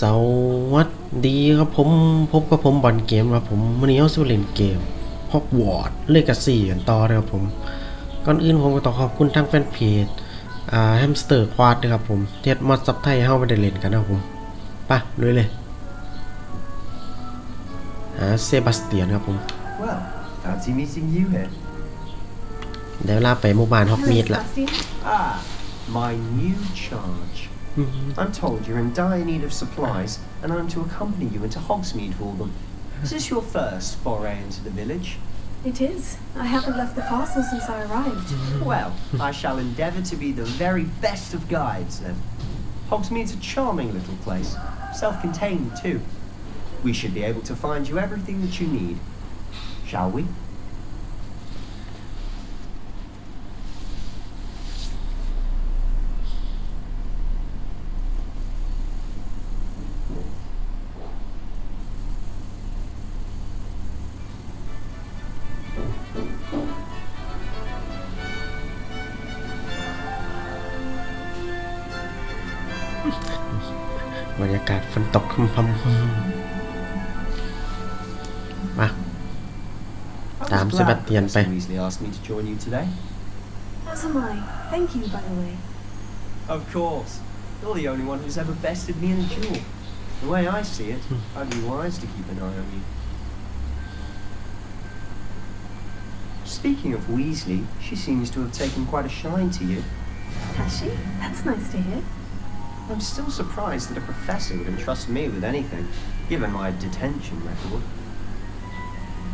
สวัสดีครับผมพบกับผมบอลเกมครับผมวันนี้เราจะเล่นเกม Hogwarts Legacy กันต่อนะครับผมก่อนอื่นผมก็ต้องขอบคุณทางแฟนเพจแฮมสเตอร์ควาดด้วยครับผมเฮ็ดมอดซับไทยให้เราไปได้เล่นกันนะครับผมไปลุยเลยเซบาสเตียนครับผม Well, fancy meeting you here. ได้เวลาไปหมู่บ้านฮอกมีดละ Ah, my new charge. I'm told you're in dire need of supplies, and I'm to accompany you into Hogsmeade for them. Is this your first foray into the village? It is. I haven't left the castle since I arrived. Well, I shall endeavour to be the very best of guides, then. Hogsmeade's a charming little place, self-contained too. We should be able to find you everything that you need. Shall we?บรรยากาศฝนตกพรำๆมาตามเซบาสเตียนไป Weasley asked me to join you today. As am I. Thank you, by the way. Of course. You're the only one who's ever bested me in a duel. The way I see it, I'd be wise to keep an eye on you. Speaking of Weasley, she seems to have taken quite a shine to you. Has she? That's nice to hear. I'm still surprised that a professor would entrust me with anything, given my detention record.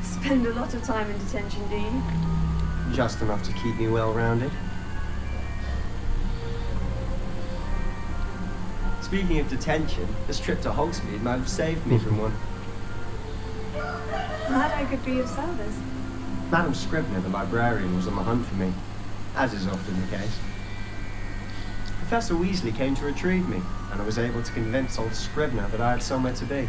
Spend a lot of time in detention, do you? Just enough to keep me well-rounded. Speaking of detention, this trip to Hogsmeade might have saved me from one. Glad I could be of service. Madam Scribner, the librarian, was on the hunt for me, as is often the case. Professor Weasley came to retrieve me, and I was able to convince old Scribner that I had somewhere to be.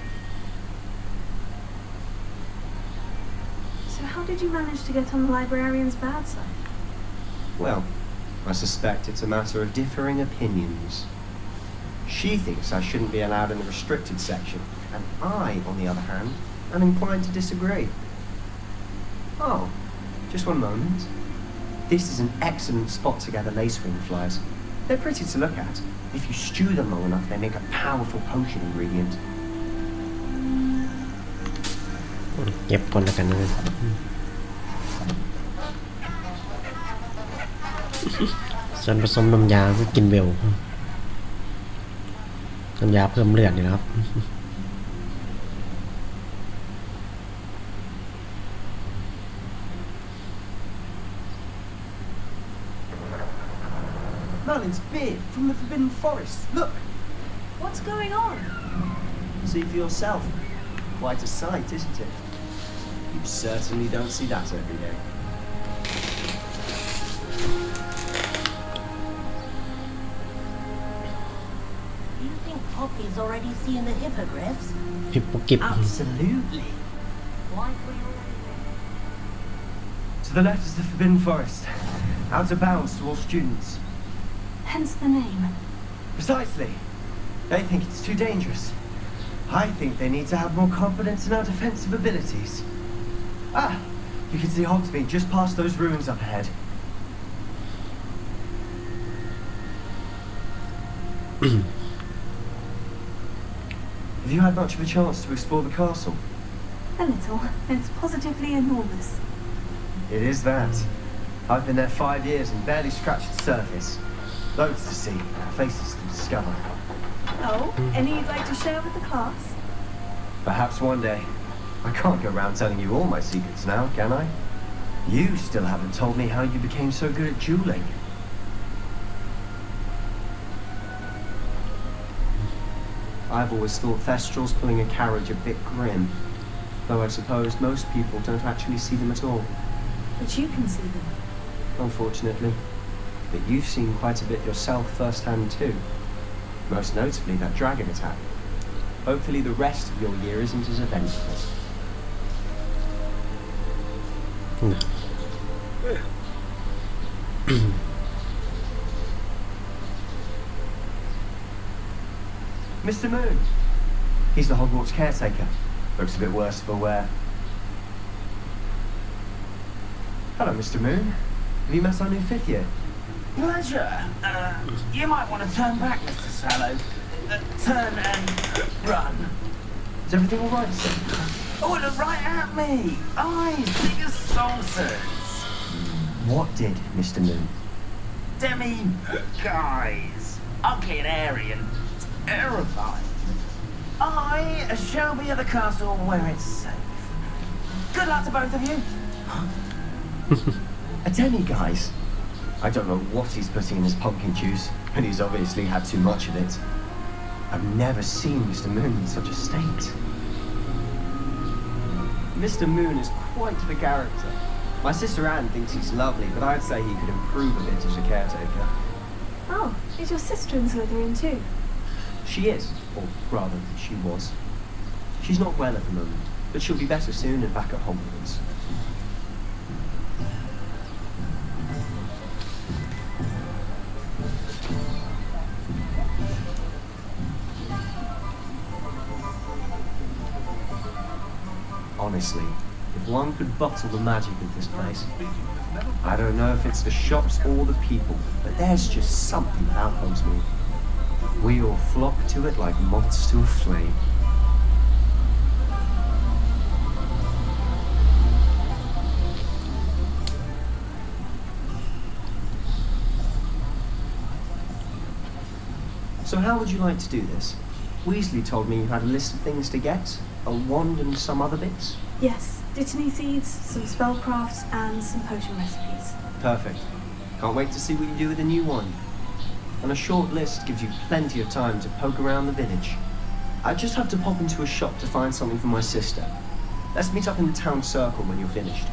So how did you manage to get on the librarian's bad side? Well, I suspect it's a matter of differing opinions. She thinks I shouldn't be allowed in the restricted section, and I, on the other hand, am inclined to disagree. Oh, just one moment. This is an excellent spot to gather lacewing flies. They're pretty to look at. If you stew them long enough, they make a powerful potion ingredient. เก็บก่อนแล้วกันนะส่วนผสมน้ำยาคือกินเวลน้ำยาเพิ่มเลือดนี่นะครับ Merlin's beard from the Forbidden Forest. Look! What's going on? See for yourself. Quite a sight, isn't it? You certainly don't see that every day. Do you think Poppy's already seen the hippogriffs? พิปโปกิบ Absolutely. Why were you already there? To the left is the Forbidden Forest. Out of bounds to all students. Hence the name. Precisely. They think it's too dangerous. I think they need to have more confidence in our defensive abilities. Ah, you can see Hogsmeade just past those ruins up ahead. Have you had much of a chance to explore the castle? A little. It's positively enormous. It is that. I've been there 5 years and barely scratched the surface. Loads to see, places to discover. Oh, any you'd like to share with the class? Perhaps one day. I can't go around telling you all my secrets now, can I? You still haven't told me how you became so good at dueling. I've always thought Thestrals pulling a carriage a bit grim, though I suppose most people don't actually see them at all. But you can see them. Unfortunately. But you've seen quite a bit yourself firsthand too. Most notably that dragon attack. Hopefully the rest of your year isn't as eventful. Mr. Moon, He's the Hogwarts caretaker. Looks a bit worse for wear. Hello, Mr. Moon. Have you met our new fifth year? Pleasure. You might want to turn back, Mr. Swallow. Turn and run. Is everything all right, sir? Oh, look right at me. Eyes big as saucers. What did, Mr. Moon? Guys. Ugly and airy and terrifying. I shall be at the castle where it's safe. Good luck to both of you. A demi-guise? I don't know what he's putting in his pumpkin juice, and he's obviously had too much of it. I've never seen Mr. Moon in such a state. Mr. Moon is quite the character. My sister Anne thinks he's lovely, but I'd say he could improve a bit as a caretaker. Oh, is your sister in Slytherin too? She is, or rather, she was. She's not well at the moment, but she'll be better soon and back at Hogwarts. Honestly, if one could bottle the magic of this place, I don't know if it's the shops or the people, but there's just something about Hogsmeade. We all flock to it like moths to a flame. So how would you like to do this? Weasley told me you had a list of things to get, a wand and some other bits. Yes, dittany seeds, some spellcrafts, and some potion recipes. Perfect. Can't wait to see what you do with the new wand. And a short list gives you plenty of time to poke around the village. I just have to pop into a shop to find something for my sister. Let's meet up in the town circle when you're finished.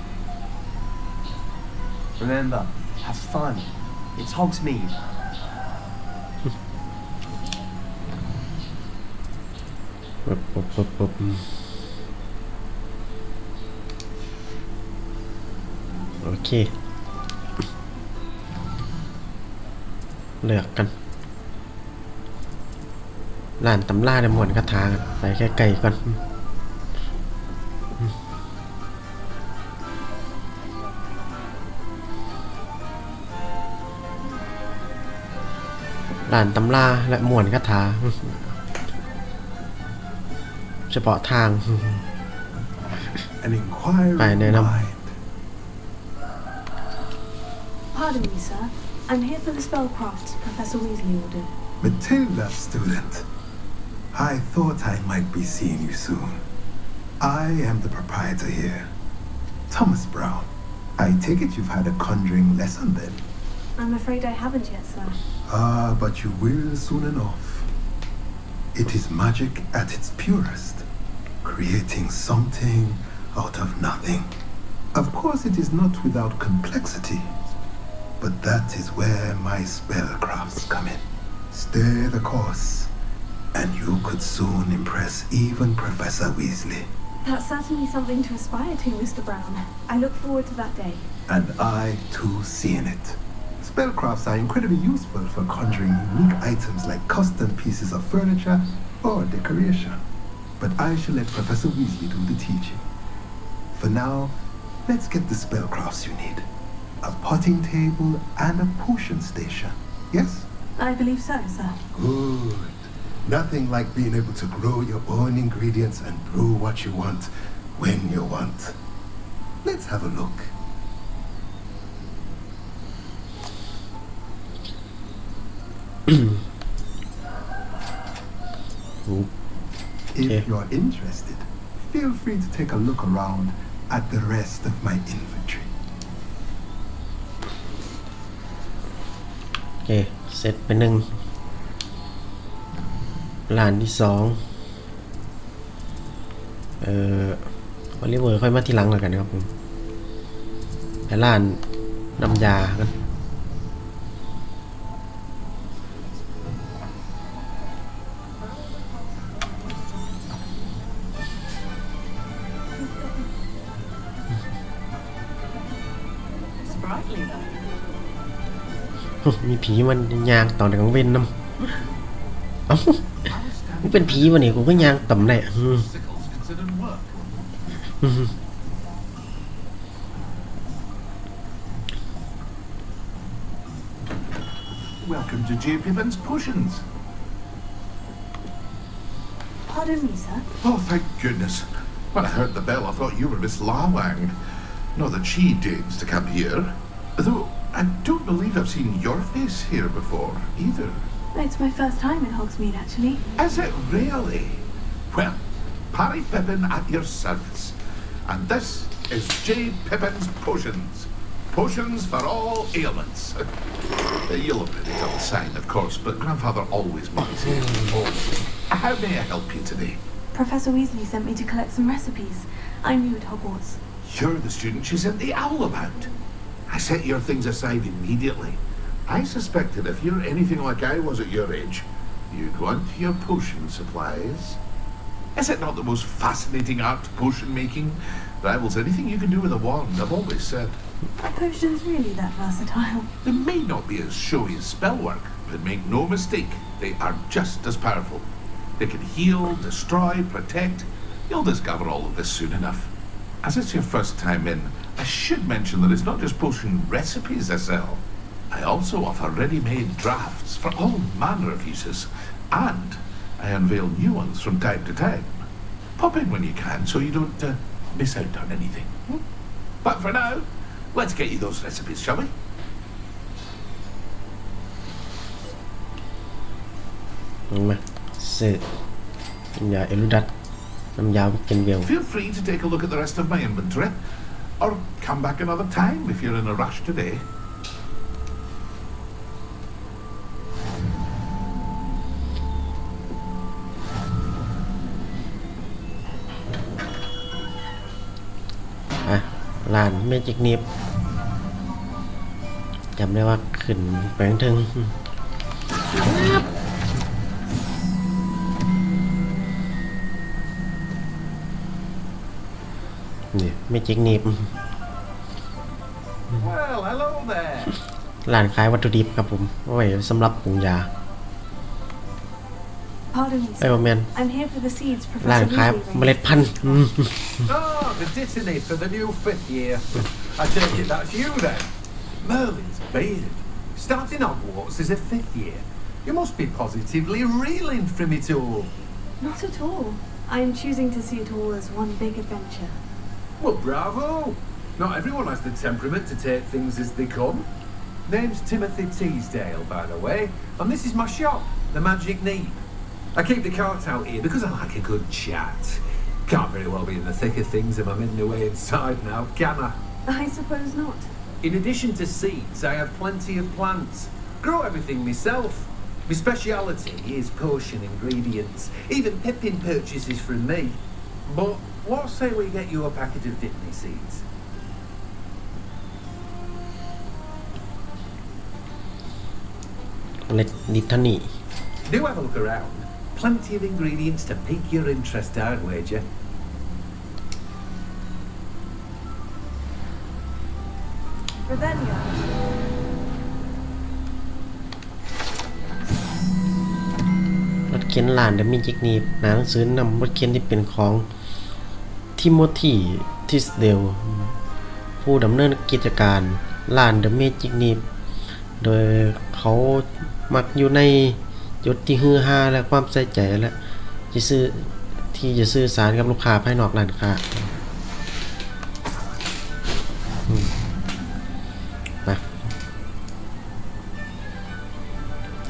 Remember, have fun. It's Hogsmeade. ปุ๊บโอเคเลือกกันร้านตำราในหมวนคาถากันไปใกล้ๆก่อนร้านตำราและหมวนคาถาเฉพาะทาง An inquiring ไปแนะนำ mind. Pardon me, sir. I'm here for the spellcrafts Professor Weasley ordered. Matilda, student. I thought I might be seeing you soon. I am the proprietor here, Thomas Brown. I take it you've had a conjuring lesson then? I'm afraid I haven't yet, sir. Ah, but you will soon enough. It is magic at its purest, creating something out of nothing. Of course, it is not without complexity, but that is where my spellcrafts come in. Stay the course, and you could soon impress even Professor Weasley. That's certainly something to aspire to, Mr. Brown. I look forward to that day. And I too seeing it. Spellcrafts are incredibly useful for conjuring unique items like custom pieces of furniture or decoration. But I shall let Professor Weasley do the teaching. For now, let's get the spellcrafts you need. A potting table and a potion station. Yes? I believe so, sir. Good. Nothing like being able to grow your own ingredients and brew what you want when you want. Let's have a look. If you're interested, feel free to take a look around at the rest of my inventory. โอเคเสร็จไปหนึ่งร้านที่สองอลิเวอร์ค่อยมาทีหลังแล้วกันครับผมไปร้านน้ำยากันมีผีมันยางตอนกลางเว้นน้ำเอ้า กูเป็นผีวะนี่กูก็ย่างต่ำแหน่ Sickles considered work. Welcome to J. Pippin's Potions. Pardon me, sir. Oh, thank goodness. When I heard the bell, I thought you were Miss Lawang. Not that she deigns to come here. Though I don't believe I've seen your face here before, either. It's my first time in Hogsmeade, actually. Is it really? Well, Parry Pippin at your service. And this is J. Pippin's Potions. Potions for all ailments. You'll have read it on the sign, of course, but Grandfather always buys it. How may I help you today? Professor Weasley sent me to collect some recipes. I'm new at Hogwarts. You're the student she sent the owl about. I set your things aside immediately. I suspected if you're anything like I was at your age, you'd want your potion supplies. Is it not the most fascinating art, potion making? Rivals anything you can do with a wand, I've always said. Are potions really that versatile? They may not be as showy as spellwork, but make no mistake, they are just as powerful. They can heal, destroy, protect. You'll discover all of this soon enough. As it's your first time in, I should mention that it's not just potion recipes I sell. I also offer ready-made drafts for all manner of uses, and I unveil new ones from time to time. Pop in when you can so you don't miss out on anything. But for now, let's get you those recipes, shall we? มาซื้อยาเอลูดัตน้ำยาเกนเวล Feel free to take a look at the rest of my inventory, or come back another time if you're in a rush today. ร้านเมจิกนิฟจำได้ว่าขึ้นแปลงถึงนี่เมจิกนิฟ Well, hello there. ร้านขายวัตถุดิบครับผมไว้สำหรับปรุงยา Pardon me, ไอ้บอ sir. แมน I'm here for the seeds ร้าน Professor ขาย Weasley เมล็ raised. ดพันธุ์ Ah, the dittany for the new 5th year. I take it that's you then. Merlin's beard. Starting Hogwarts as a 5th year. You must be positively reeling from it all. Not at all. I am choosing to see it all as one big adventure. Well, bravo. Not everyone has the temperament to take things as they come. Name's Timothy Teasdale, by the way, and this is my shop, the Magic Neep. I keep the cart out here because I like a good chat. Can't very well be in the thick of things if I'm hidden away inside now, can I? I suppose not. In addition to seeds, I have plenty of plants. Grow everything myself. My speciality is potion ingredients. Even Pippin purchases from me. But what say we get you a packet of dittany seeds? เมล็ดดิทานี Do have a look around. Plenty of ingredients to pique your interest, I'd wager. Revelio. รถเข็นร้านเดมิจิกนีบหนังสือนำรถเข็นที่เป็นของทิโมธีทิสเดลผู้ดำเนินกิจการร้านเดมิจิกนีบโดยเขามักอยู่ในจุดที่ฮือฮาและความใส่ใจและที่จะสื่อสารกับลูกค้าภายนอกร้านค้ามา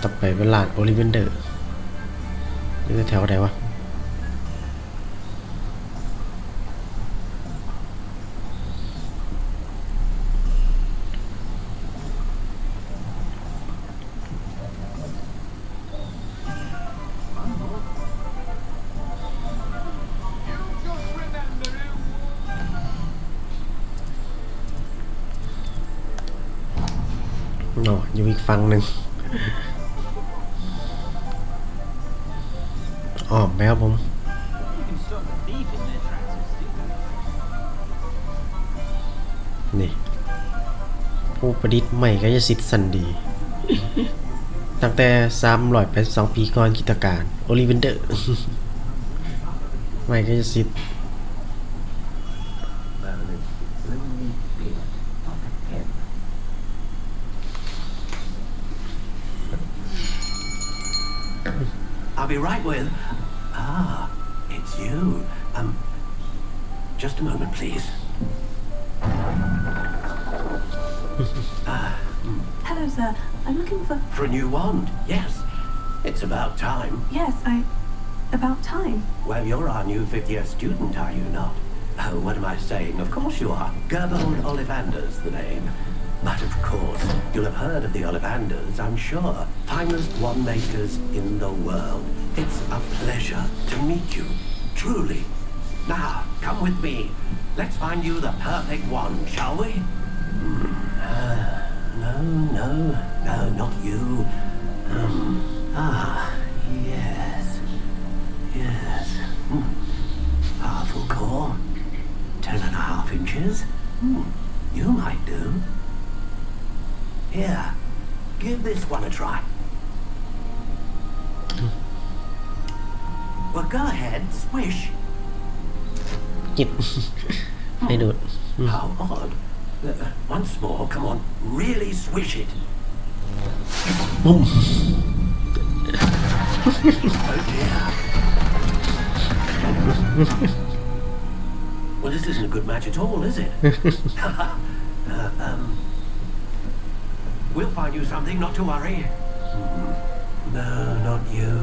ต่อไปเป็นร้านโอลิเวนเดอร์นี่แถวไหนวะเนาะอยู่อีกฝั่งหนึ่งอ้อมไปครับผมนี่ผู้ประดิษฐ์ใหม่ก็จะสิทธิ์สันดี ตั้งแต่382ปีก่อนคริสตกาลโอลิเวนเดอร์ไม่ก็จะสิทธิ์ I'll be right with. Ah, it's you. Just a moment, please. Hello, sir. I'm looking for... For a new wand, yes. It's about time. Yes, about time. Well, you're our new fifth-year student, are you not? Oh, what am I saying? Of course you are. Gerbold Ollivander's the name. But of course, you'll have heard of the Ollivanders, I'm sure. Finest wand makers in the world. It's a pleasure to meet you, truly. Now, come with me. Let's find you the perfect wand, shall we? No, not you. Yes. Powerful core. 10.5 inches. You might do. Here, give this one a try. Well, go ahead, swish. จิบ ให้ดูด How odd. Once more, come on, really swish it. บุ้ม Oh dear. Well, this isn't a good match at all, is it? We'll find you something, not to worry. No, not you.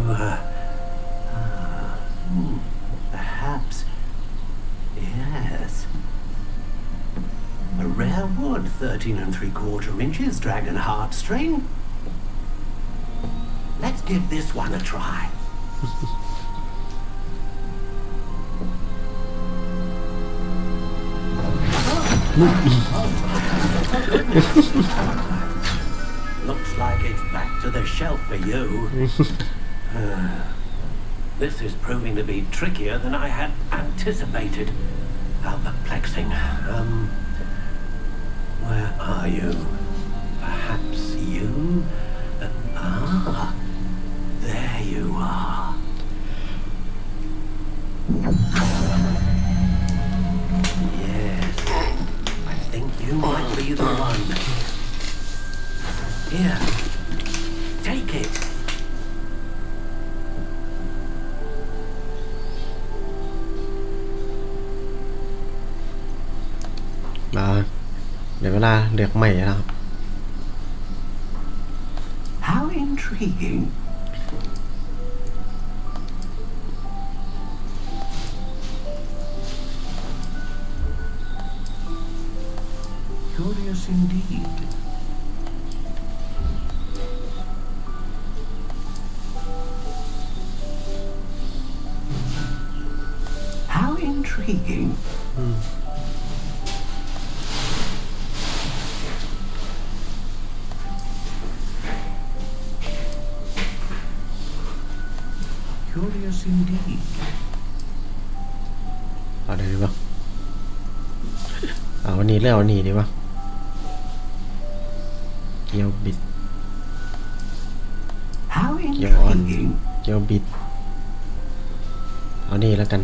Perhaps. Yes. A rare wood, 13 3/4 inches, dragon heartstring. Let's give this one a try. Looks like it's back to the shelf for you. This is proving to be trickier than I had anticipated. How perplexing. Where are you? Perhaps you? There you are. Yes, I think you might be the one. Here, take it. เดี๋ยวเวลาเลือกใหม่แล้วครับ How intriguing. Curious indeed. How intriguing. Curious indeed. เอาได้ดีป่ะเอาวันนี้แล้ววันนี้ดีป่ะเกียวบิด How เกียวอ่อน intriguing. เกียวบิดเอานี่แล้วกัน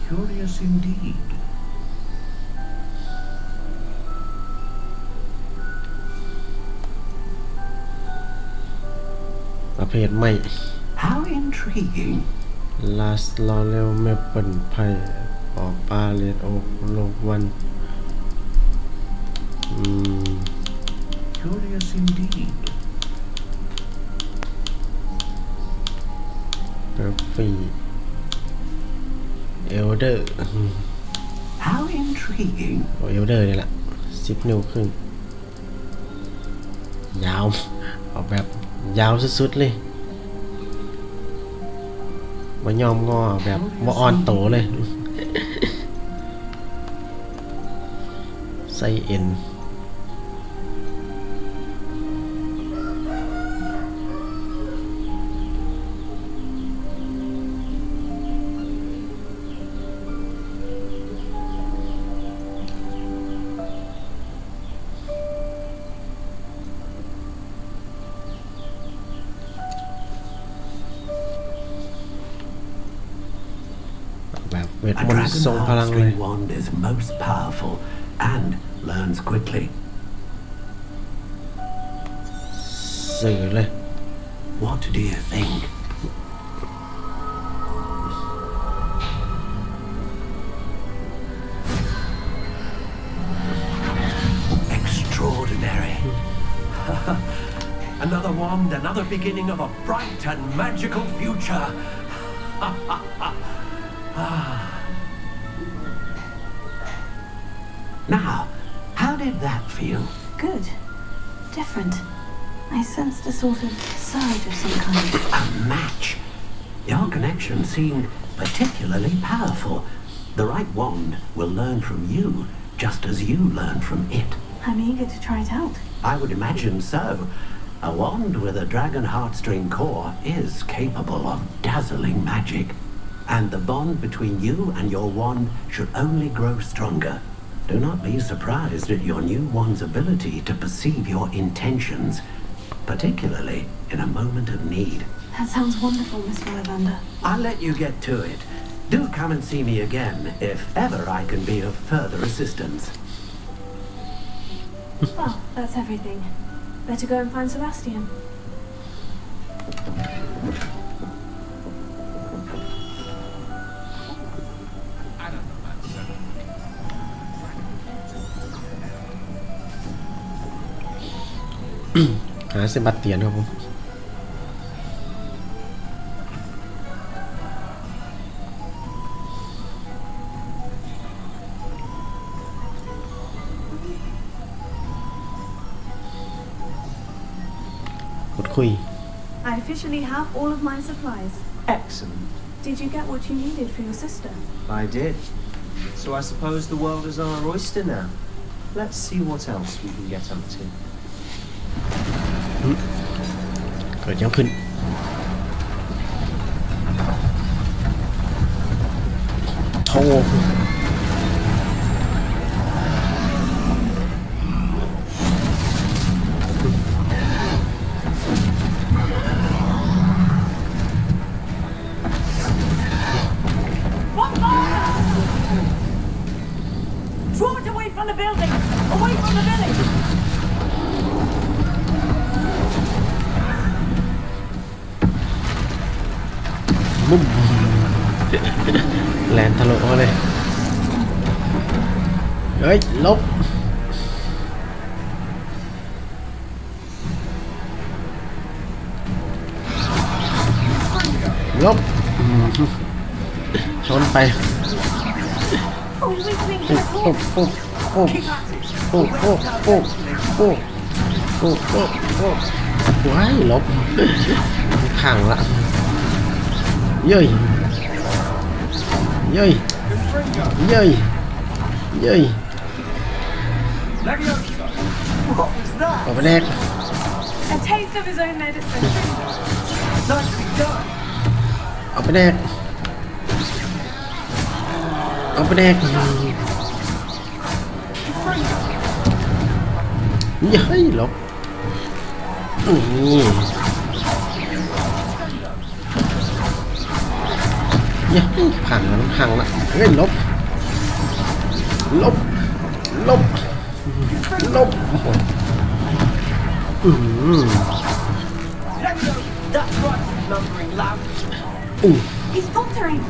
Curious indeed. ประเภทไม่ How intriguing. ลาสลอเรลเมเปิลไพ่ออกปลาเรียนโอโลวันCurious indeed. เบอร์ฟี่เอลเดอร์ How intriguing. เอลเดอร์นี่แหละ10 นิ้วครึ่งยาวออกแบบยาวสุดๆเลยมายอมงอแบบว่าอ่อนโตเลยไส้เอ็น วท A มนต์ทรง dragon พลังเลย heartstring wand is most powerful and learns quickly. สื่อเลย What do you think? Extraordinary. Another wand, another beginning of a bright and magical future. Now, how did that feel? Good. Different. I sensed a sort of surge of some kind. A match. Your connection seemed particularly powerful. The right wand will learn from you, just as you learn from it. I'm eager to try it out. I would imagine so. A wand with a dragon heartstring core is capable of dazzling magic. And the bond between you and your wand should only grow stronger. Do not be surprised at your new wand's ability to perceive your intentions, particularly in a moment of need. That sounds wonderful, Mr. Ollivander. I'll let you get to it. Do come and see me again if ever I can be of further assistance. Well, that's everything. Better go and find Sebastian. หาเซบาสเตียนครับผมกดคุย I officially have all of my supplies. Excellent. Did you get what you needed for your sister? I did. So I suppose the world is our oyster now. Let's see what else we can get up to. เกิดยังขึ้นโธ่Draw it away from the building! Away from the village! บุ้มแลนทะลุมาเลยเฮ้ยลบลบชนไปปุ๊บปุ๊บปุ๊บปุ๊บปุ๊บปุ๊บปุ๊บปุ๊บปุ๊บปุ๊บปุ๊บว้ายลบขังละเย้ยเย้ยเย้ยเย้ย What was that? ออกไปแดก A taste of his own medicine. Nicely done. ออกไปแดกออกไปแดกเย้ยลบนี่เย้ยพังแล้วพังละเฮ้ยลบลบลบลบThat's right, lumbering loud. He's faltering.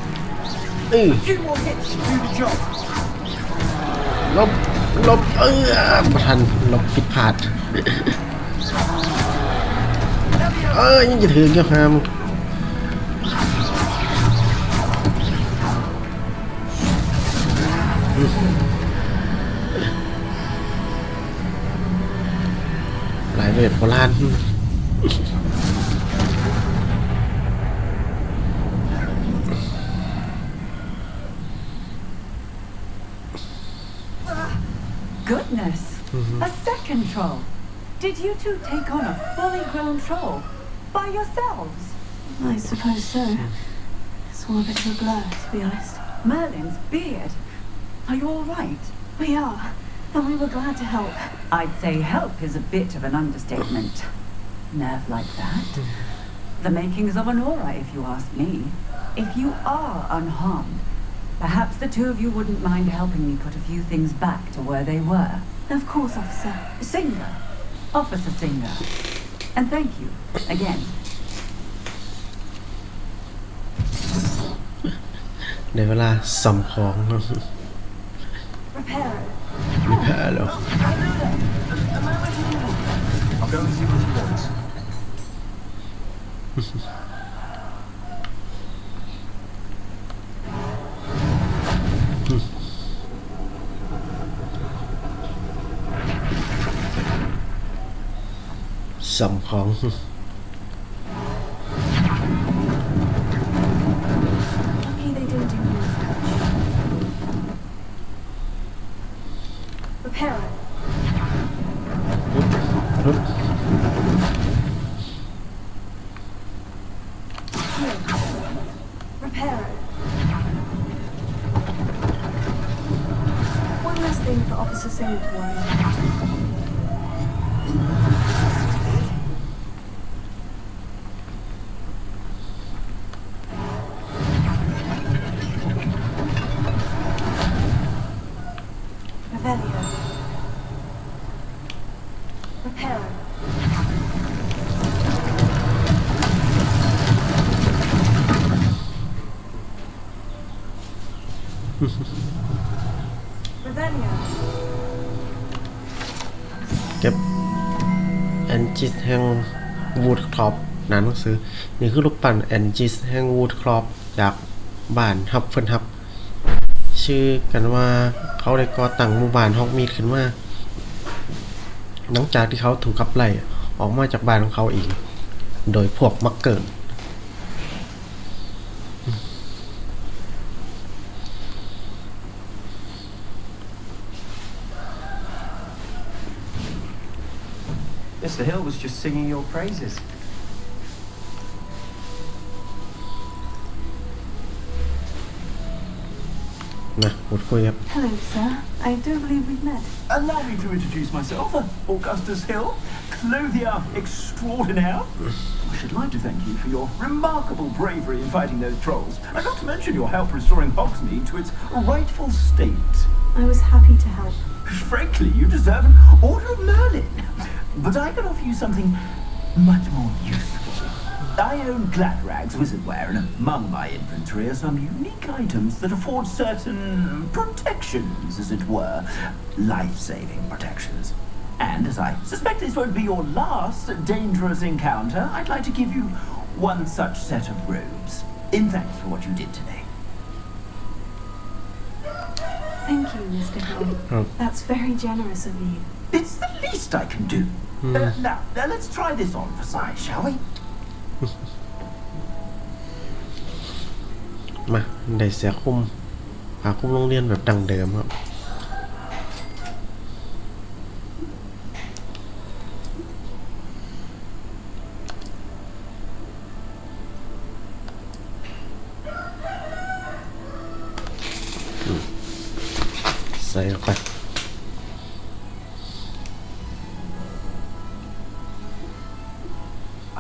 A few more hits should do the job. ลบลบประทันลบผิดพลาดยังจะถือเกี่ยวหามหลายเวทโบราณGoodness! A second troll! Did you two take on a fully grown troll by yourselves? I suppose so. It's all a bit of a blur, to be honest. Merlin's beard! Are you alright? We are, and we were glad to help. I'd say help is a bit of an understatement. Nerve like that? The makings of an aura, if you ask me. If you are unharmed, Perhaps the two of you wouldn't mind helping me put a few things back to where they were. Of course, officer. Singer. Officer Singer. And thank you, again. ในเวลาสำของ Reparo. มีแพ้แล้ว I'll go and see what he wants. สำของ Lucky they didn't do more damage. Reparo. Reparo. One less thing for Officer Singer to worry about. Revelio. Reparo. Revelio. เก็บแอนจิสแห่งวูดครอปหนังสือนี่คือรูปปั้นแอนจิสแห่งวูดครอปจากบ้านฮับเฟิลฮับชื่อกันว่าเขาได้ก่อตั้งหมู่บ้านฮอกมีดขึ้นมาหลังจากที่เขาถูกขับไล่ออกมาจากบ้านของเขาเองโดยพวกมักเกิล Mr. Hill was just singing your praises. นะพูดคุยครับ Hello, sir. I do believe we've met. Allow me to introduce myself, Augustus Hill, clothier extraordinaire. I should like to thank you for your remarkable bravery in fighting those trolls, and not to mention your help restoring Hogsmeade to its rightful state. I was happy to help. Frankly, you deserve an Order of Merlin. But I can offer you something much more useful. I own Gladrag's wizardware, and among my inventory are some unique items that afford certain protections, as it were. Life-saving protections. And as I suspect this won't be your last dangerous encounter, I'd like to give you one such set of robes, in thanks for what you did today. Thank you, Mr. Hill. That's very generous of you. It's the least I can do. Now, let's try this on for size, shall we? มาได้เสียคุ้มหาคุ้มโรงเรียนแบบดังเดิมครับใส่เข้าไป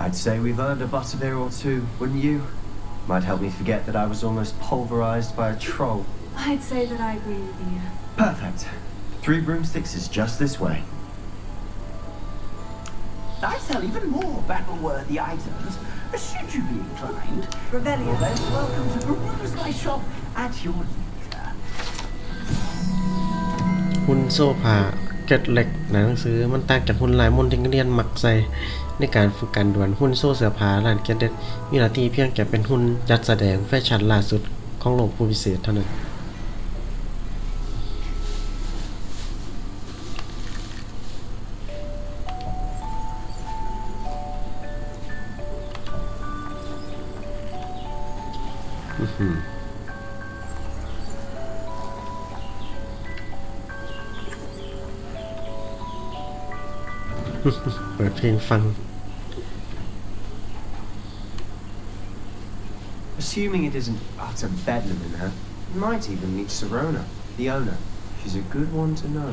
I'd say we've earned a butterbeer or two, wouldn't you? Might help me forget that I was almost pulverized by a troll. I'd say that I agree with you. Perfect. 3 broomsticks is just this way. I sell even more battle-worthy items, should you be inclined. Revelio. You're most welcome to peruse my shop at your leisure. หุ้นโซ่ผ่าเก็ดเหล็กหนังสือมันต่างจากหุ้นลายมนที่นักเรียนมักใส่ในการฝึกการดวลหุ้นโซ่เสื้อผ้าร้านเก็ดเด็ดมีหน้าที่เพียงแค่เป็นหุ้นจัดแสดงแฟชั่นล่าสุดของโลกผู้พิเศษเท่านั้นเปิดเพลงฟัง Assuming it isn't utter bedlam in her, you might even meet Serona, the owner. She's a good one to know.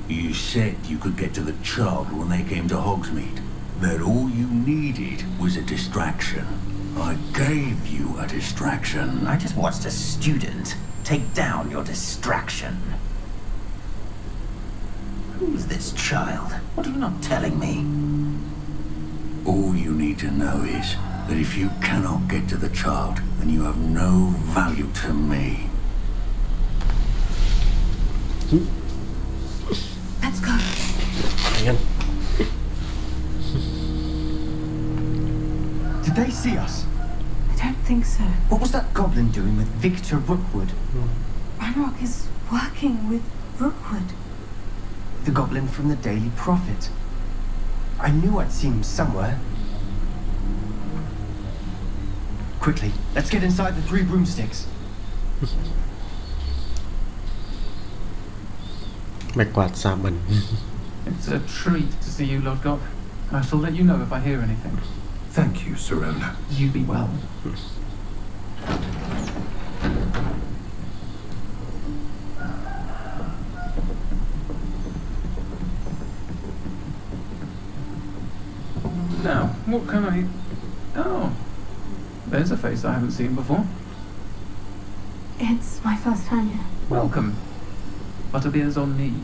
You said you could get to the child when they came to Hogsmeade. That all you needed was a distraction. I gave you a distraction. I just watched a student take down your distraction. Who's this child? What are you not telling me? All you need to know is that if you cannot get to the child, then you have no value to me. Let's go. ไปกัน Did they see us? I don't think so. What was that goblin doing with Victor Rookwood? Ranrock is working with Rookwood. The goblin from the Daily Prophet. I knew I'd seen him somewhere. Quickly, let's get inside the 3 broomsticks. ไม้กวาด3 อัน It's a treat to see you, Lodgok. I shall let you know if I hear anything. Thank you, Sirona. You be well. Now, what can I... Oh, there's a face I haven't seen before. It's my first time here. Welcome. Butterbeer's on knee.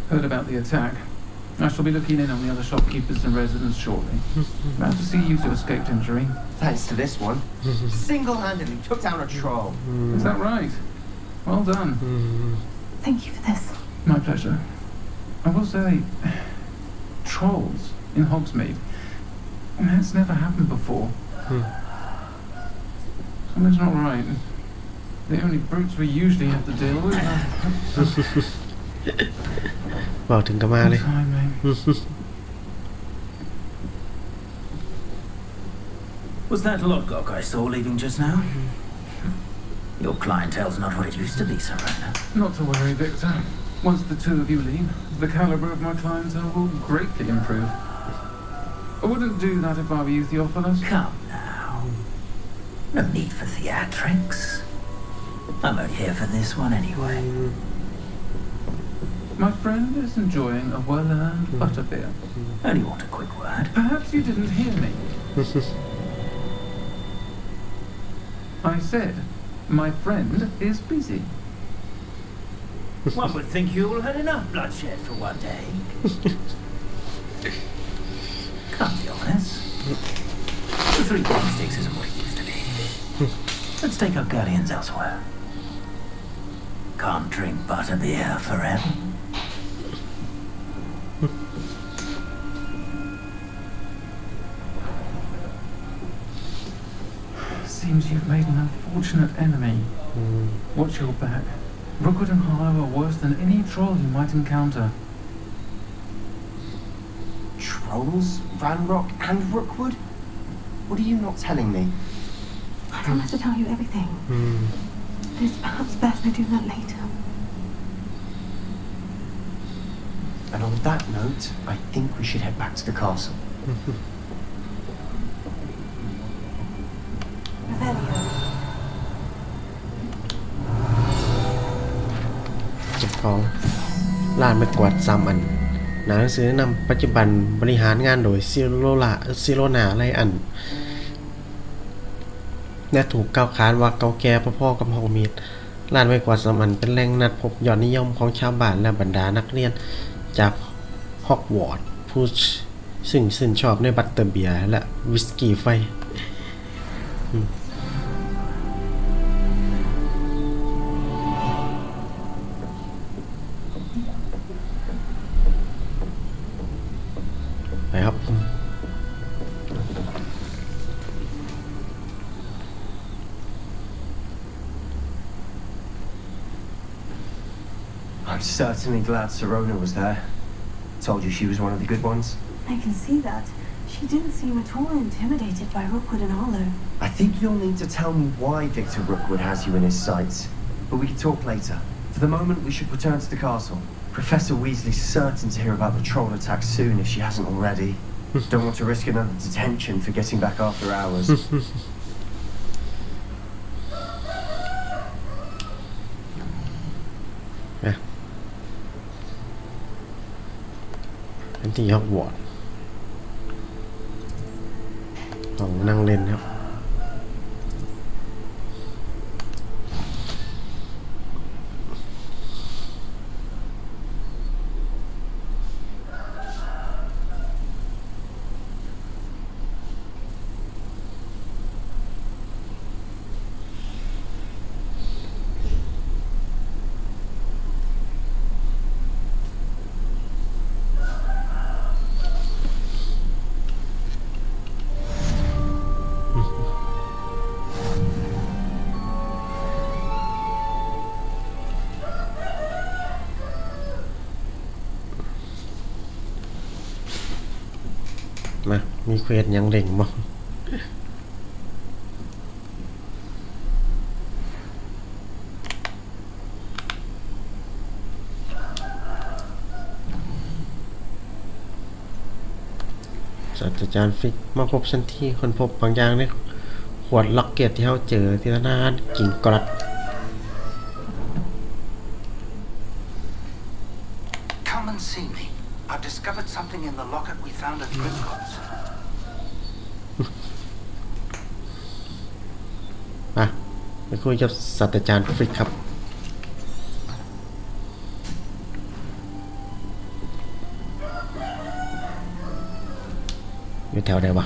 Heard about the attack. I shall be looking in on the other shopkeepers and residents shortly. Glad to see you two escaped injury. Thanks to this one. Single-handedly took down a troll. Is that right? Well done. Thank you for this. My pleasure. I will say, trolls in Hogsmeade. That's never happened before. Something's not right. The only brutes we usually have to deal with are... บอกถึงก็มาเลย Timing. Was that Lodgok I saw leaving just now? Your clientele's not what it used to be, Sirona. Not to worry, Victor. Once the 2 of you leave, the caliber of my clientele will greatly improve. I wouldn't do that if I were you, Theophilus. Come now. No need for theatrics. I'm only here for this one anyway. My friend is enjoying a well-earned butterbeer. Only want a quick word. Perhaps you didn't hear me. I said, my friend is busy. One would think you all had enough bloodshed for one day. Come, Theophilus. The 3 broomsticks isn't what it used to be. Let's take our guardians elsewhere. Can't drink butterbeer forever. Seems you've made an unfortunate enemy. Watch your back. Rookwood and Harlow are worse than any troll you might encounter. Trolls? Ranrock and Rookwood? What are you not telling me? I promise to tell you everything. It is perhaps best I do that later. And on that note, I think we should head back to the castle. Revelio. เจ้าของร้านไม้กวาด3 อันหนังสือแนะนำปัจจุบันบริหารงานโดยซิโรนาไลอันและถูกกล่าวขานว่าเก่าแก่พอๆกับฮอกมีดร้านไม้กวาด3 อันเป็นแหล่งนัดพบยอดนิยมของชาวบ้านและบรรดานักเรียนจากฮอกวอตส์ผู้ซึ่งชื่นชอบในบัตเตอร์เบียร์และวิสกี้ไฟไปครับ I'm certainly glad Sirona was there. Told you she was one of the good ones. I can see that. She didn't seem at all intimidated by Rookwood and Harlow. I think you'll need to tell me why Victor Rookwood has you in his sights. But we can talk later. For the moment, we should return to the castle. Professor Weasley's certain to hear about the troll attack soon if she hasn't already. Don't want to risk another detention for getting back after hours. ที่ฮอกวอตส์ของนั่งเล่นครับมามีเควสยังเด่งมั้งศาสตราจารย์ฟิกมาพบฉันที่คนพบบางอย่างในขวดล็อกเก็ตที่เขาเจอที่ร้านกิ่งกรัดCome and see me. I've discovered something in the locket we found at Gringotts. ไปคุยกับศาสตราจารย์ฟิกครับอยู่แถวไหนวะ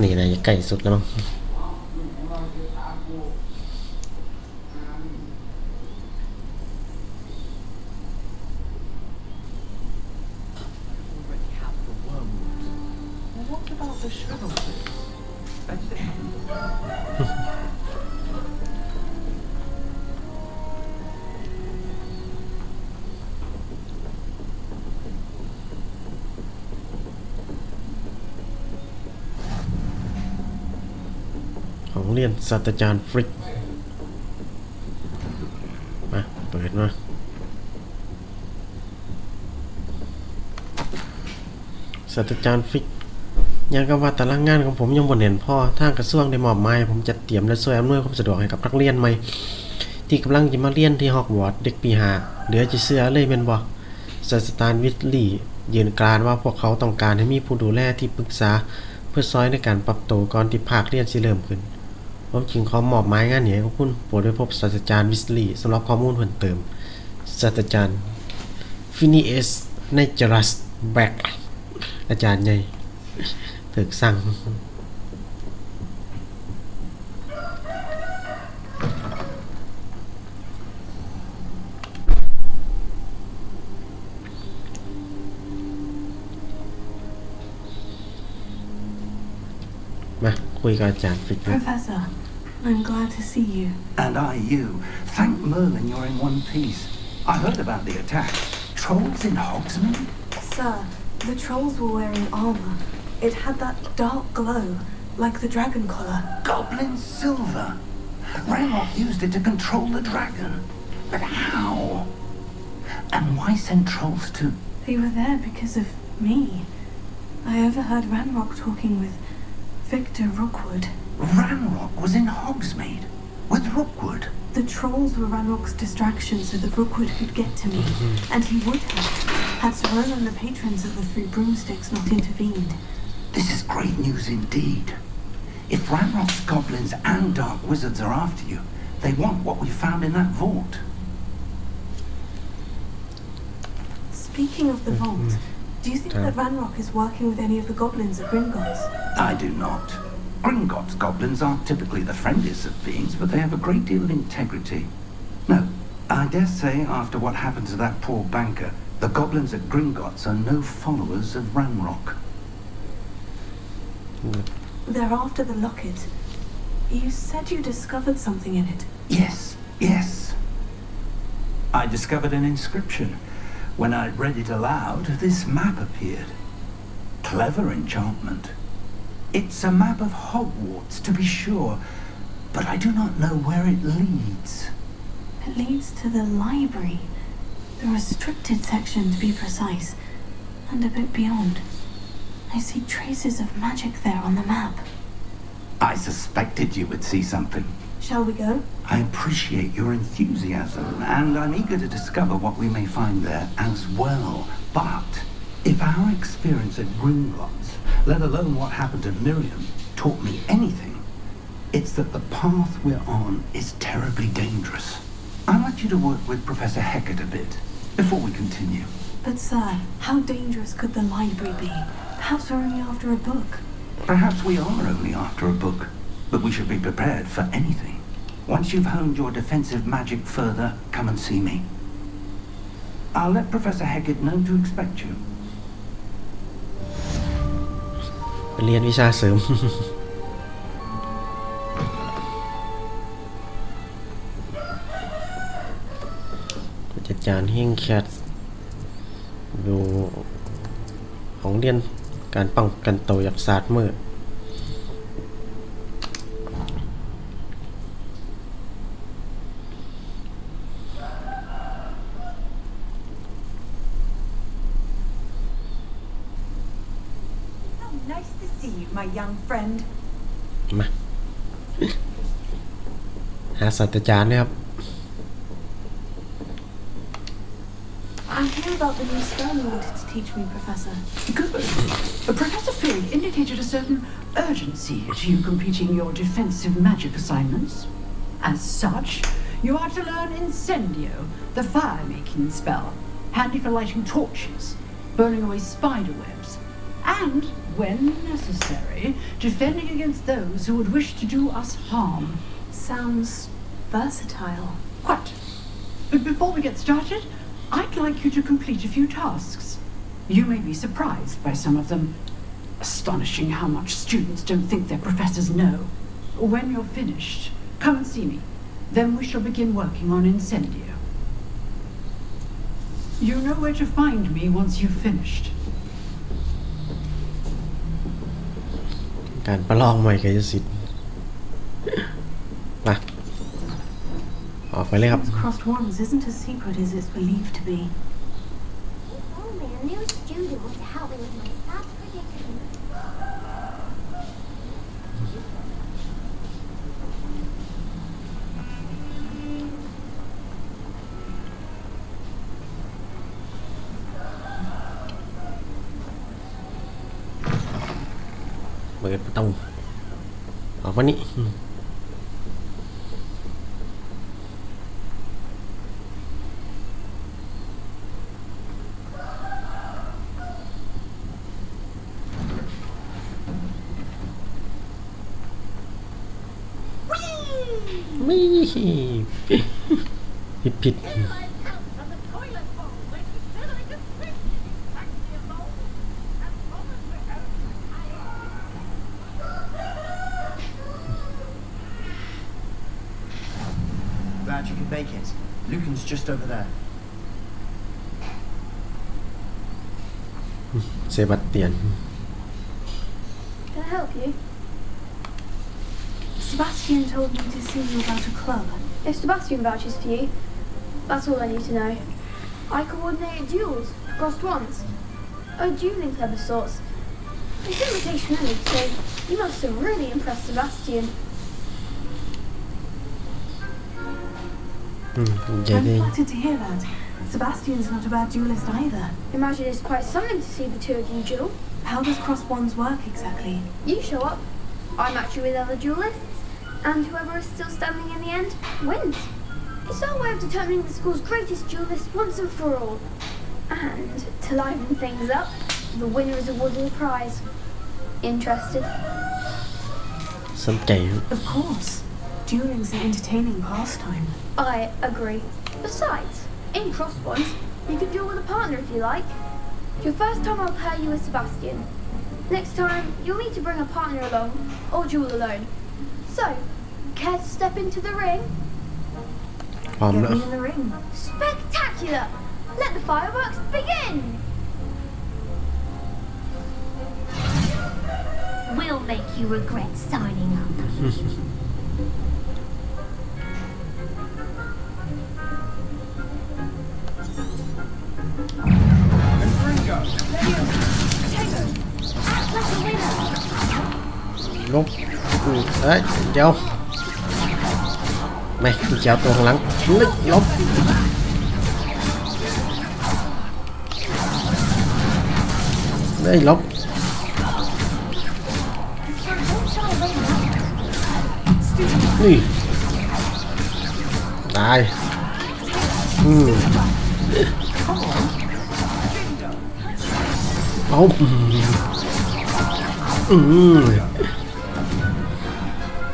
นี่นะใกล้สุดแล้วมั้งของเรียนศาสตราจารย์ฟริกมาเปิดมาศาสตราจารย์ฟริกยังกับว่าตารางงานของผมยังบ่เห็นพ่อทางกระทรวงได้มอบหมายผมจัดเตรียมและช่วยอำนวยความสะดวกให้กับนักเรียนใหม่ที่กำลังจะมาเรียนที่ฮอกวอตส์เด็กปี5เหลือจะเชื่อเลยแม่นบ่ศาสตราจารย์วิสลีย์ยืนกรานว่าพวกเขาต้องการให้มีผู้ดูแลที่ปรึกษาเพื่อช่วยในการปรับตัวก่อนที่ภาคเรียนสิเริ่มขึ้นผมจึงขอมอบหมายงานนี้ให้กับคุณโปรดไปพบศาสตราจารย์วิสลีย์สำหรับข้อมูลเพิ่มเติมศาสตราจารย์ฟินิเอสในจรัสแบกอาจารย์ใหญ่ถึกสั่งมาคุยกับอาจารย์ฟิก Professor, I'm glad to see you. And I you. Thank Merlin you're in one piece. I heard about the attack. Trolls in Hogsmeade? Sir, the trolls were wearing armor. It had that dark glow, like the dragon collar. Goblin silver. Ranrock used it to control the dragon. But how? And why send trolls to... They were there because of me. I overheard Ranrock talking with Victor Rookwood. Ranrock was in Hogsmeade with Rookwood. The trolls were Ranrock's distraction so that Rookwood could get to me, and he would have, had Sorona and the patrons of the Three Broomsticks not intervened. This is great news indeed. If Ranrock's goblins and dark wizards are after you, they want what we found in that vault. Speaking of the vault, do you think that Ranrock is working with any of the goblins at Gringotts? I do not. Gringotts goblins aren't typically the friendliest of beings, but they have a great deal of integrity. No, I dare say after what happened to that poor banker, the goblins at Gringotts are no followers of Ranrock. They're after the locket. You said you discovered something in it. Yes. I discovered an inscription. When I read it aloud, this map appeared. Clever enchantment. It's a map of Hogwarts, to be sure, but I do not know where it leads. It leads to the library. The restricted section, to be precise, and a bit beyond. I see traces of magic there on the map. I suspected you would see something. Shall we go? I appreciate your enthusiasm, and I'm eager to discover what we may find there as well. But if our experience at Gringotts, let alone what happened to Miriam, taught me anything, it's that the path we're on is terribly dangerous. I'd like you to work with Professor Heckert a bit before we continue. But sir, how dangerous could the library be? Perhaps we're only after a book. Perhaps we are only after a book, but we should be prepared for anything. Once you've honed your defensive magic further, come and see me. I'll let Professor Heckert know to expect you. เรียนวิชาเสริม อาจารย์เฮงแคทอยู่ของเรียนการป้องกันตัวจากศาสตร์มืดNice to see you, my young friend. มา หาศาสตราจารย์เนี่ยครับ I hear about the new spell you wanted to teach me, Professor. Good. Professor Fig indicated a certain urgency to you completing your defensive magic assignments. As such, you are to learn Incendio, the fire-making spell, handy for lighting torches, burning away spider webs, and, when necessary, defending against those who would wish to do us harm. Sounds versatile. Quite. But before we get started, I'd like you to complete a few tasks. You may be surprised by some of them. Astonishing how much students don't think their professors know. When you're finished, come and see me. Then we shall begin working on Incendio. You know where to find me once you've finished. การประลองใหม่กับยศิษย์มาออกไปเลยครับ Crossed wands isn't as secret as it's believed to be. Only a new student was to help me with my sad predicament. เปิดประตูออกมานี่ไม่ผิด Glad you could make it. Lucan's just over there. เซบาสเตียน Can I help you? Sebastian told me to see you about a club. If Sebastian vouches for you, that's all I need to know. I coordinated duels for crossed wands. A dueling club of sorts. It's invitation only, so you must have really impressed Sebastian. I'm flattered to hear that. Sebastian's not a bad duelist either. Imagine it's quite something to see the two of you duel. How does crossed wands work exactly? You show up, I match you with other duelists, and whoever is still standing in the end wins. It's our way of determining the school's greatest duelist once and for all. And to liven things up, the winner is awarded a prize. Interested? สนใจ Of course. Dueling's an entertaining pastime. I agree. Besides, in crossed wands, you can duel with a partner if you like. Your first time I'll pair you with Sebastian. Next time, you'll need to bring a partner along, or duel alone. So, care to step into the ring? พร้อม Get แล้ว me in the ring. Spectacular! Let the fireworks begin! We'll make you regret signing up. อ้ยเดี๋ยวไม่เจ้าตัวข้างหลังนึกลบได้ลบนี่ตายเอา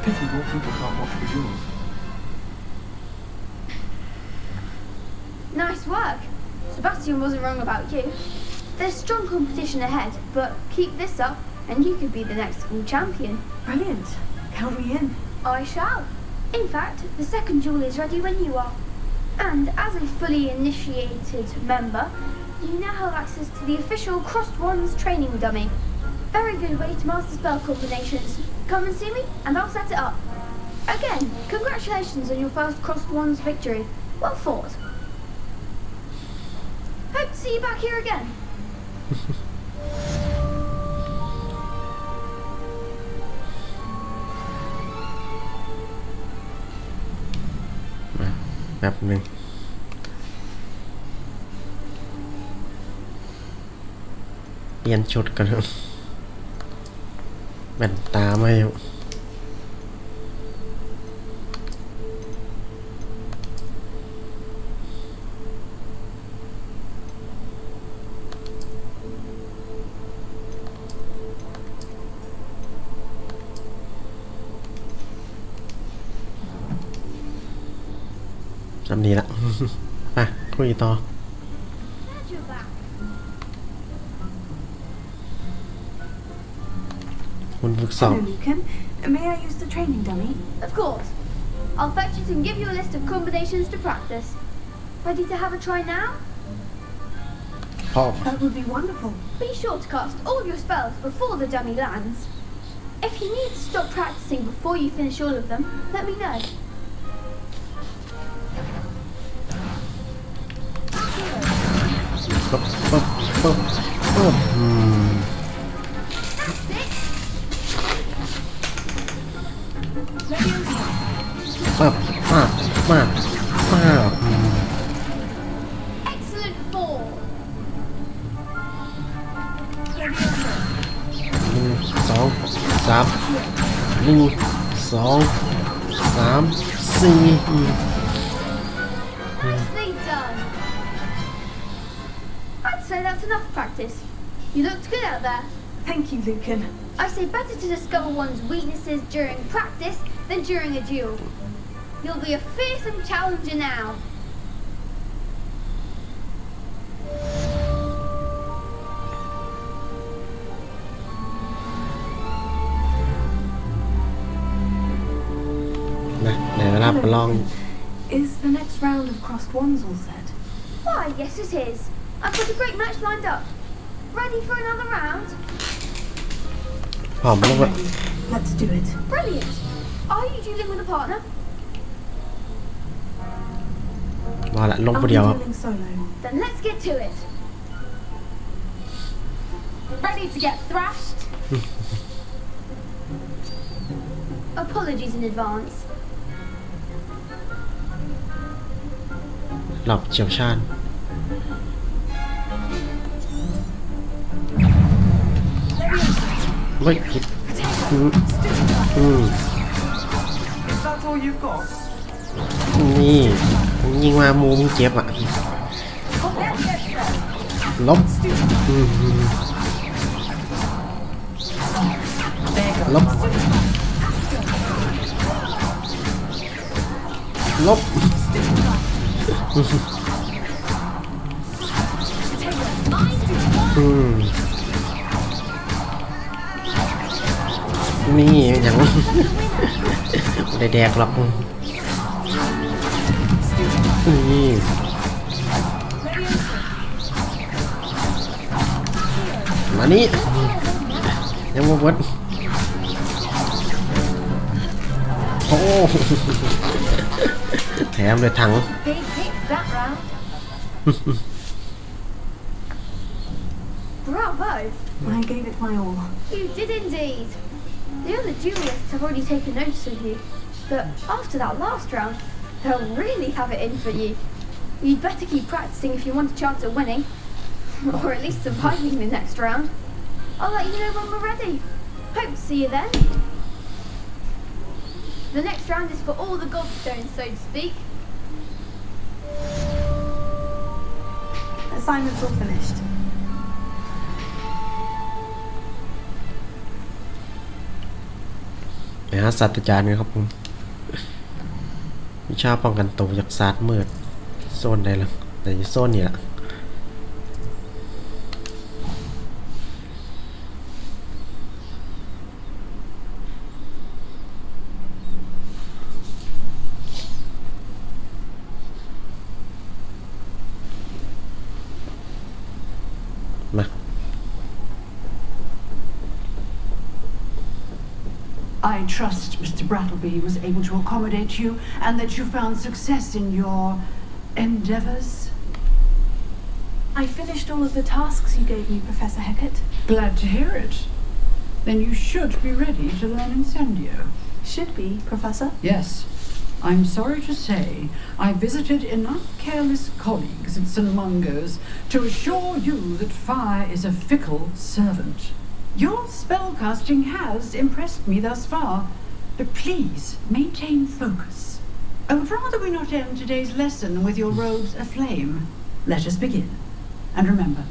Pity more people can't watch the duels. Nice work. Sebastian wasn't wrong about you. There's strong competition ahead, but keep this up and you could be the next school champion. Brilliant. Count me in. I shall. In fact, the second duel is ready when you are. And as a fully initiated member, you now have access to the official Crossed Wands training dummy. Very good way to master spell combinations. Come and see me and I'll set it up. Again, congratulations on your first Crossed Wands victory. Well fought. Hope to see you back here again. แบบหนึ่งเปลี่ยนชุดกันครับแว่นตาไม่จำดีละ ไปคุยต่อคุณฝึกสอบ Hello, Lucan. May I use the training dummy? Of course. I'll fetch it and give you a list of combinations to practice. Ready to have a try now? That would be wonderful. Be sure to cast all your spells before the dummy lands. If you need to stop practicing before you finish all of them, let me know. Excellent form. 1 2 3 1 2 3 4 Nicely done. I'd say that's enough practice. You looked good out there. Thank you, Lucan. I say better to discover one's weaknesses during practice than during a duel. You'll be a fearsome challenger now. Is the next round of Crossed Wands all set? Why, yes it is. I've got a great match lined up. Ready for another round? Ready. Let's do it. Brilliant. Are you dueling with a partner? มาละลงคนเดียว I'll be dueling solo. Then let's get to it. Ready to get thrashed? Apologies in advance. หลับเฉียวชาญไม่ผิด นี่ยิงมามูมึงเจ็บอ่ะลบลบลบนี่อย่างได้แดกหรอกนี่มานี่ยังมาวัดโอ้แถมเลยถัง Bravo! I gave it my all. You did indeed. The other duelists have already taken notice of you, but after that last round, they'll really have it in for you. You'd better keep practicing if you want a chance at winning, or at least surviving the next round. I'll let you know when we're ready. Hope to see you then. The next round is for all the gobstones, so to speak. Assignment's all finished. ไปหาศาสตราจารย์กันครับผมวิชาป้องกันตัวจากศาสตร์มืดโซนใดล่ะแต่โซนนี่แหละมา I trust Mr. Brattleby was able to accommodate you and that you found success in your endeavors. I finished all of the tasks you gave me, Professor Hecat. Glad to hear it. Then you should be ready to learn Incendio. Should be, Professor. Yes. I'm sorry to say I visited enough careless colleagues at St. Mungo's to assure you that fire is a fickle servant. Your spellcasting has impressed me thus far, but please maintain focus. I would rather we not end today's lesson with your robes aflame. Let us begin. And remember,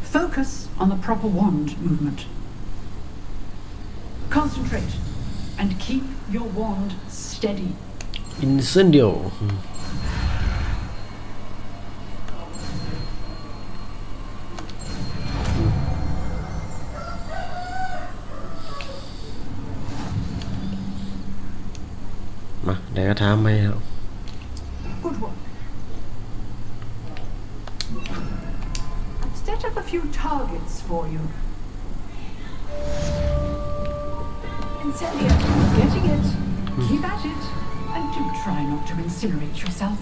focus on the proper wand movement. Concentrate and keep your wand steady. Incendio มาได้กระทำไหมครับ Good work. I've set up a few targets for you. Incendio. Getting it. Keep at it. And do try not to incinerate yourself.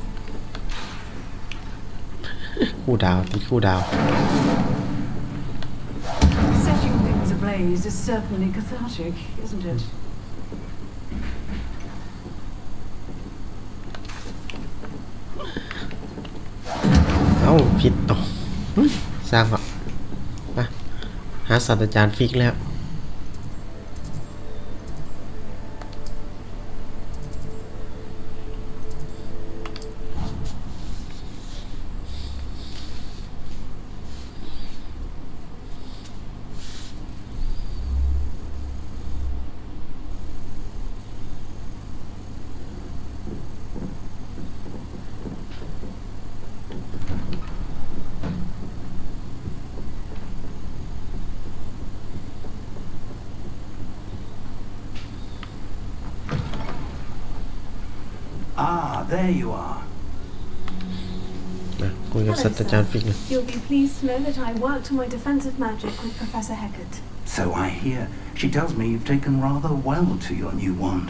คู่ดาวติดคู่ดาว Setting things ablaze is certainly cathartic, isn't it? เอ้าผิดต่อสร้างอ่ะมาหาศาสตราจารย์ฟิกแล้วAh, there you are. มาคุยกับศาสตราจารย์ฟิกเลย You'll be pleased to know that I worked on my defensive magic with Professor Hecat. So I hear. She tells me you've taken rather well to your new wand.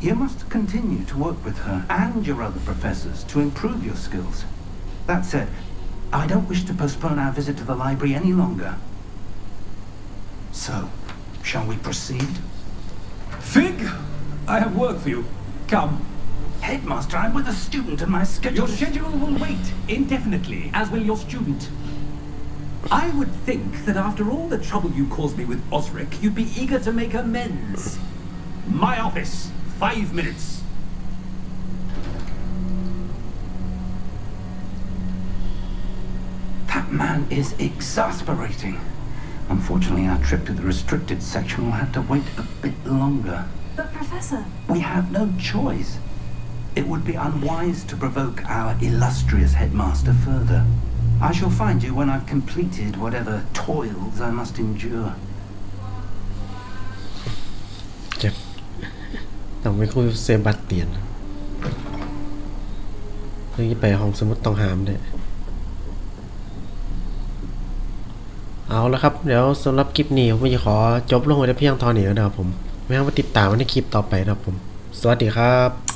You must continue to work with her and your other professors to improve your skills. That said, I don't wish to postpone our visit to the library any longer. So, shall we proceed? Fig, I have work for you. Come. Headmaster, I'm with a student and my schedule... Your schedule will wait indefinitely, as will your student. I would think that after all the trouble you caused me with Osric, you'd be eager to make amends. My office, 5 minutes. That man is exasperating. Unfortunately, our trip to the restricted section will have to wait a bit longer. But Professor... We have no choice. It would be unwise to provoke our illustrious headmaster further. I shall find you when I've completed whatever toils I must endure. เจ็บต้องไปคุยเซบาสเตียนเรื่องที่ไปห้องสมุดต้องหามด้วยเอาละครับเดี๋ยวสำหรับคลิปนี้ผมจะขอจบลงไว้แต่เพียงเท่านี้นะครับผมไม่ว่าติดตามในคลิปต่อไปนะครับผมสวัสดีครับ